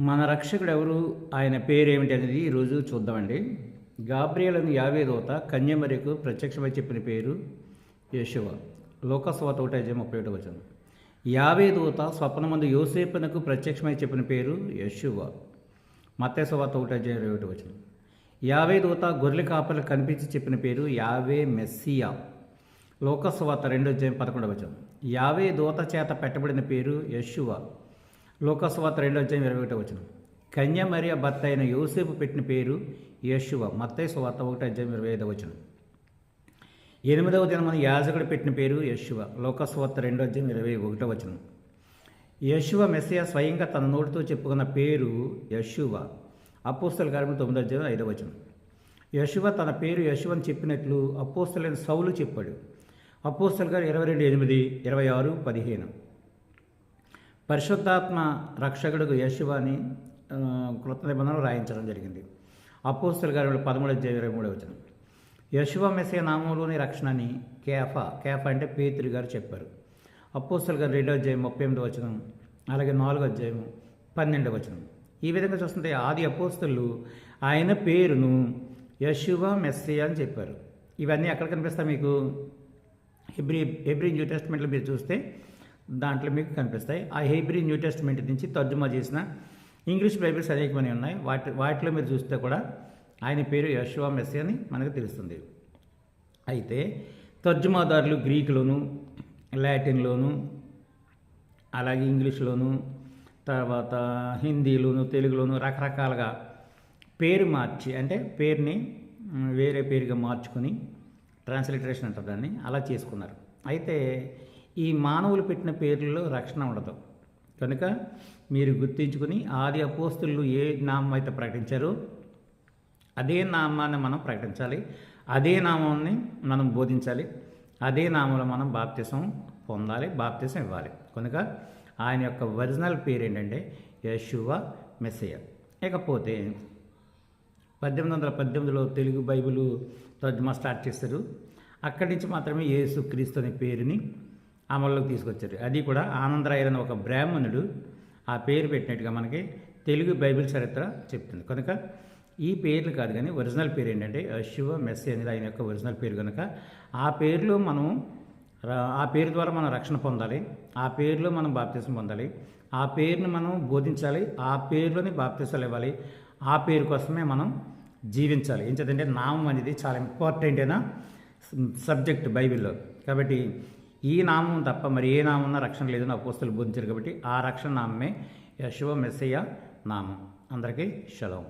మన రక్షకుడు ఎవరు, ఆయన పేరేమిటి అనేది ఈరోజు చూద్దామండి. గాబ్రియేల్ అని యావే దూత కన్యమరియకు ప్రత్యక్షమై చెప్పిన పేరు యేషువ. లోకస్వార్త 1:31. యావే దూత స్వప్నమందు యోసేపునకు ప్రత్యక్షమై చెప్పిన పేరు యేషువ. మత్తయి సువార్త 1:21. యావే దూత గొర్రెల కాపరికి కనిపించి చెప్పిన పేరు యావే మెస్సియా. లోకస్వార్త 2:11. యావే దూత చేత పెట్టబడిన పేరు యేషువ. లోకస్వార్త 2:21. కన్యమరియ భర్త అయిన యోసేపు పెట్టిన పేరు యేషువ. మత్తయి సువార్త 1:25. 8వ దినమున యాజకుడు పెట్టిన పేరు యేషువ. లోకస్వార్త 2:21. యేషువ మెస్సియా స్వయంగా తన నోటితో చెప్పుకున్న పేరు యేషువ. అపోస్తల కార్యములు 9:5. యేషువ తన పేరు యేషువ అని చెప్పినట్లు అపోస్తలైన సౌలు చెప్పాడు. అపోస్తల గారు 22:8, 26:15. పరిశుద్ధాత్మ రక్షకుడు యేషువ అని కృత నిబంధనలు రాయించడం జరిగింది. అపోస్తల కార్యములు 13:23. యేషువ మెస్సియా నామంలోని రక్షణ అని కేఫా అంటే పేతురు గారు చెప్పారు. అపోస్తల గారు 2:38. అలాగే 4:12. ఈ విధంగా చూస్తుంటే ఆది అపోస్తలు ఆయన పేరును యేషువ మెస్సియా అని చెప్పారు. ఇవన్నీ ఎక్కడ కనిపిస్తాయి మీకు? హెబ్రీ న్యూ టెస్ట్మెంట్లో మీరు చూస్తే దాంట్లో మీకు కనిపిస్తాయి. ఆ హెబ్రీ న్యూ టెస్ట్మెంట్ నుంచి తర్జుమా చేసిన ఇంగ్లీష్ బైబిల్స్ అనేకమని ఉన్నాయి. వాటిలో మీరు చూస్తే కూడా ఆయన పేరు యేషువ మెస్సియా అని మనకు తెలుస్తుంది. అయితే తర్జుమాదారులు గ్రీకులోను, లాటిన్లోను, అలాగే ఇంగ్లీష్లోను, తర్వాత హిందీలోను, తెలుగులోను రకరకాలుగా పేరు మార్చి, అంటే పేరుని వేరే పేరుగా మార్చుకొని ట్రాన్స్లిటరేషన్ అంటారు దాన్ని, అలా చేసుకున్నారు. అయితే ఈ మానవులు పెట్టిన పేర్లలో రక్షణ ఉండదు. కనుక మీరు గుర్తించుకుని ఆది అపోస్తులు ఏ నామం అయితే ప్రకటించారో అదే నామాన్ని మనం ప్రకటించాలి, అదే నామాన్ని మనం బోధించాలి, అదే నామంలో మనం బాప్తిసం పొందాలి, బాప్తిసం ఇవ్వాలి. కనుక ఆయన యొక్క ఒరిజినల్ పేరు ఏంటంటే యేషువ మెస్సియా. ఇకపోతే 1818లో తెలుగు బైబిల్ తర్జుమా స్టార్ట్ చేశారు. అక్కడి నుంచి మాత్రమే యేసు క్రీస్తు అనే పేరుని అమల్లోకి తీసుకొచ్చారు. అది కూడా ఆనందరాయర్ అనే ఒక బ్రాహ్మణుడు ఆ పేరు పెట్టినట్టుగా మనకి తెలుగు బైబిల్ చరిత్ర చెప్తుంది. కనుక ఈ పేర్లు కాదు, కానీ ఒరిజినల్ పేరు ఏంటంటే యేషువ మెస్సియా అనేది ఆయన యొక్క ఒరిజినల్ పేరు. కనుక ఆ పేరులో మనం ఆ పేరు ద్వారా మనం రక్షణ పొందాలి, ఆ పేరులో మనం బాప్తిసం పొందాలి, ఆ పేరుని మనం బోధించాలి, ఆ పేరులోని బాప్తిసాలు ఇవ్వాలి, ఆ పేరు కోసమే మనం జీవించాలి. ఏం చేద్దంటే నామం అనేది చాలా ఇంపార్టెంట్ అయిన సబ్జెక్ట్ బైబిల్లో. కాబట్టి ఈ నామం తప్ప మరి ఏ నామం రక్షణ లేదని అపోస్తలులు బోధించారు. కాబట్టి ఆ రక్షణ నామమే యేషువ మెస్సియా నామం. అందరికీ షలోం.